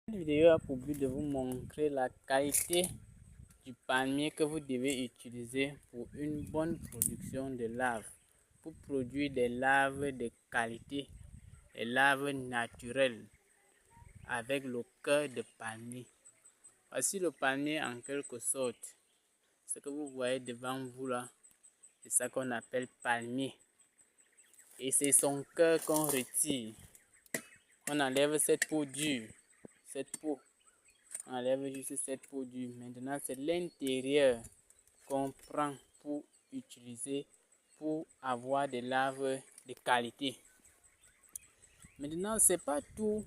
Cette vidéo a pour but de vous montrer la qualité du palmier que vous devez utiliser pour une bonne production de lave. Pour produire des laves de qualité, des laves naturelles avec le cœur de palmier. Voici le palmier en quelque sorte. Ce que vous voyez devant vous là, c'est ça qu'on appelle palmier. Et c'est son cœur qu'on retire. On enlève cette peau dure. Cette peau. On enlève juste cette peau dure. Maintenant, c'est l'intérieur qu'on prend pour utiliser pour avoir des laves de qualité. Maintenant, c'est pas tous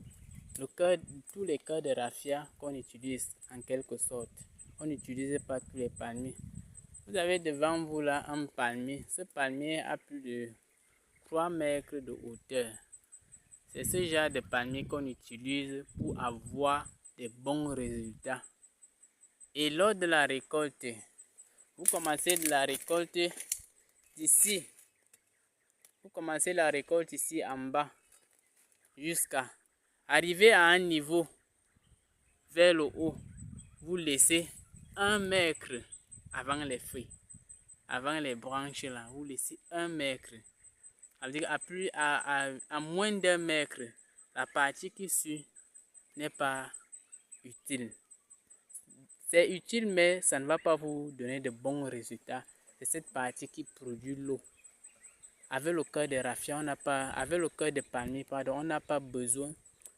les cœurs de raffia qu'on utilise en quelque sorte. On n'utilise pas tous les palmiers. Vous avez devant vous là un palmier. Ce palmier a plus de 3 mètres de hauteur. C'est ce genre de palmier qu'on utilise pour avoir de bons résultats. Et lors de la récolte, vous commencez la récolte d'ici. Vous commencez la récolte ici en bas jusqu'à arriver à un niveau vers le haut. Vous laissez 1 mètre avant les feuilles, avant les branches là. Vous laissez 1 mètre. À moins d'1 mètre, la partie qui suit n'est pas utile. C'est utile, mais ça ne va pas vous donner de bons résultats. C'est cette partie qui produit l'eau. Avec le cœur de raffia, avec le cœur de palmier, on n'a pas besoin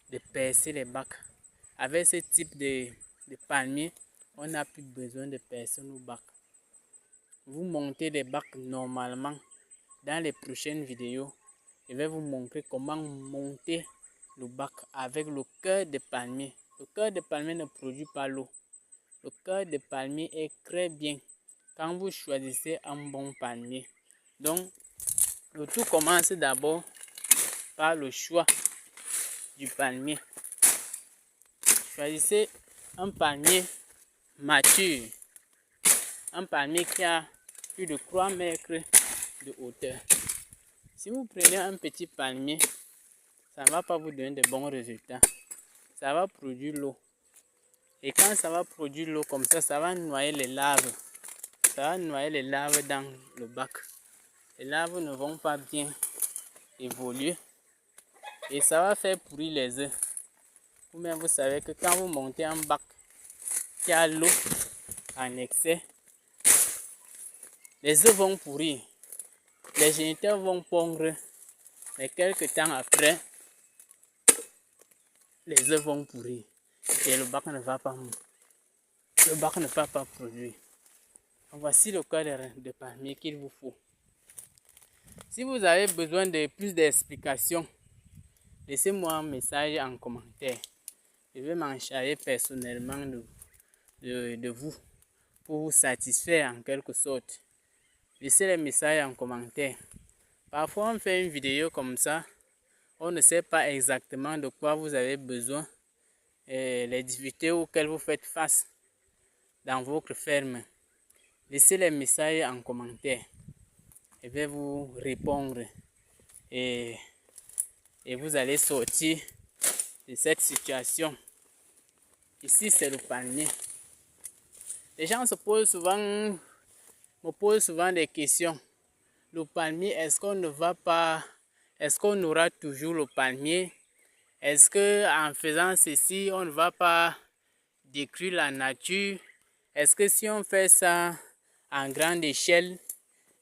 de percer les bacs. Avec ce type de palmier, on n'a plus besoin de percer nos bacs. Vous montez les bacs normalement. Dans les prochaines vidéos, je vais vous montrer comment monter le bac avec le cœur de palmier. Le cœur de palmier ne produit pas l'eau. Le cœur de palmier est très bien quand vous choisissez un bon palmier. Donc, le tout commence d'abord par le choix du palmier. Choisissez un palmier mature. Un palmier qui a plus de 3 mètres de hauteur. Si vous prenez un petit palmier, ça ne va pas vous donner de bons résultats. Ça va produire l'eau. Et quand ça va produire l'eau comme ça va noyer les larves. Ça va noyer les larves dans le bac. Les larves ne vont pas bien évoluer. Et ça va faire pourrir les œufs. Vous-même, vous savez que quand vous montez un bac qui a l'eau en excès, les œufs vont pourrir. Les géniteurs vont pondre. Mais quelques temps après, les œufs vont pourrir. Et le bac ne va pas produire. Voici le cœur de palmier qu'il vous faut. Si vous avez besoin de plus d'explications, laissez-moi un message en commentaire. Je vais m'en charger personnellement de vous pour vous satisfaire en quelque sorte. Laissez les messages en commentaire. Parfois, on fait une vidéo comme ça. On ne sait pas exactement de quoi vous avez besoin et les difficultés auxquelles vous faites face dans votre ferme. Laissez les messages en commentaire. Je vais vous répondre et vous allez sortir de cette situation. Ici, c'est le palmier. Les gens me posent souvent des questions. Le palmier, est-ce qu'on aura toujours le palmier? Est-ce que en faisant ceci, on ne va pas détruire la nature? Est-ce que si on fait ça en grande échelle,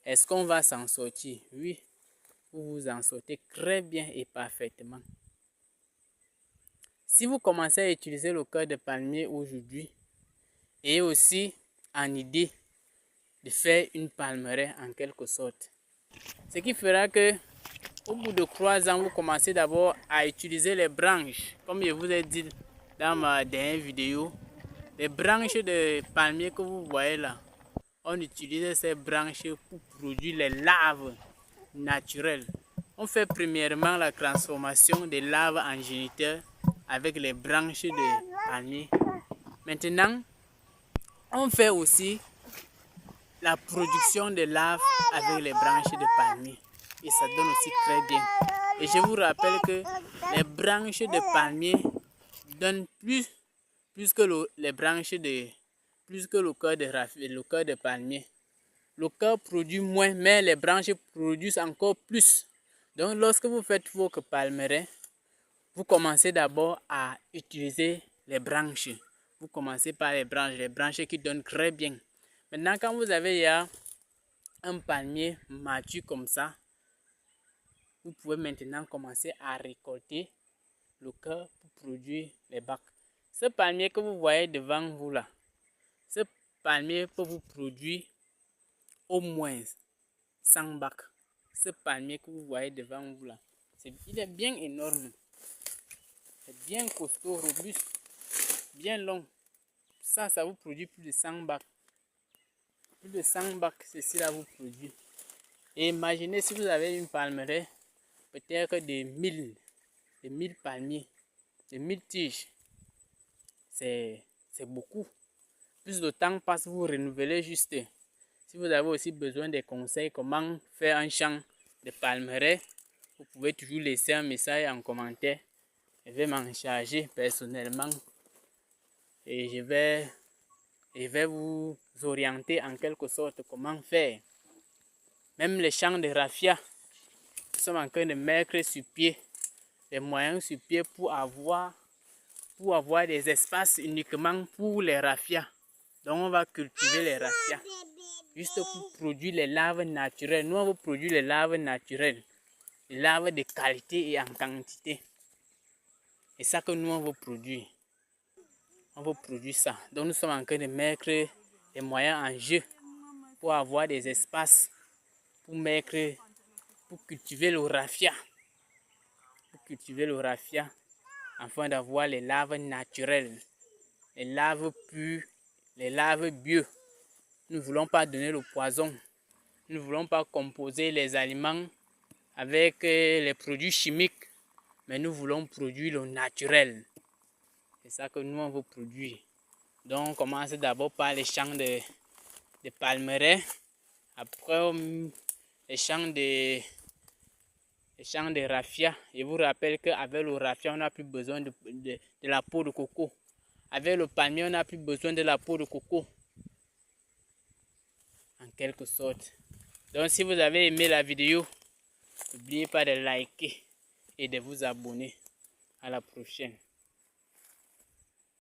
est-ce qu'on va s'en sortir? Oui, vous vous en sortez très bien et parfaitement. Si vous commencez à utiliser le cœur de palmier aujourd'hui et aussi en idée de faire une palmeraie en quelque sorte, ce qui fera que au bout de 3 ans, vous commencez d'abord à utiliser les branches. Comme je vous ai dit dans ma dernière vidéo, les branches de palmier que vous voyez là, on utilise ces branches pour produire les laves naturelles. On fait premièrement la transformation des laves en géniteurs avec les branches de palmier. Maintenant, on fait aussi la production de laves avec les branches de palmier. Et ça donne aussi très bien. Et je vous rappelle que les branches de palmier donne plus que les branches plus que le cœur de palmier. Le cœur produit moins, mais les branches produisent encore plus. Donc, lorsque vous faites votre palmeraie, vous commencez d'abord à utiliser les branches. Vous commencez par les branches qui donnent très bien. Maintenant, quand vous avez un palmier mature comme ça, vous pouvez maintenant commencer à récolter le cœur pour produire les bacs. Ce palmier que vous voyez devant vous là, ce palmier peut vous produire au moins 100 bacs. Ce palmier que vous voyez devant vous là, il est bien énorme. C'est bien costaud, robuste, bien long. Ça vous produit plus de 100 bacs. Plus de 100 bacs, ceci là vous produit. Et imaginez si vous avez une palmeraie, peut-être de 1000 palmiers, de 1000 tiges. C'est beaucoup. Plus le temps passe, vous renouvelez juste. Si vous avez aussi besoin des conseils, comment faire un champ de palmeraie, vous pouvez toujours laisser un message en commentaire. Je vais m'en charger personnellement et je vais vous orienter en quelque sorte comment faire. Même les champs de raffia, nous sommes en train de mettre sur pied des moyens sur pied pour avoir des espaces uniquement pour les raffias. Donc on va cultiver les raffias juste pour produire les larves naturelles. Nous on va produire les larves naturelles, les larves de qualité et en quantité. C'est ça que nous on veut produire. On veut produire ça. Donc nous sommes en train de mettre les moyens en jeu pour avoir des espaces pour cultiver le raffia. Pour cultiver le raffia afin d'avoir les larves naturelles, les larves pures, les larves bio. Nous ne voulons pas donner le poison. Nous ne voulons pas composer les aliments avec les produits chimiques, mais nous voulons produire le naturel. C'est ça que nous on veut produire. Donc on commence d'abord par les champs de palmeraie, après les champs de raffia. Je vous rappelle qu'avec le raffia, on n'a plus besoin de la peau de coco. Avec le palmier, on n'a plus besoin de la peau de coco. En quelque sorte. Donc si vous avez aimé la vidéo, n'oubliez pas de liker et de vous abonner. À la prochaine.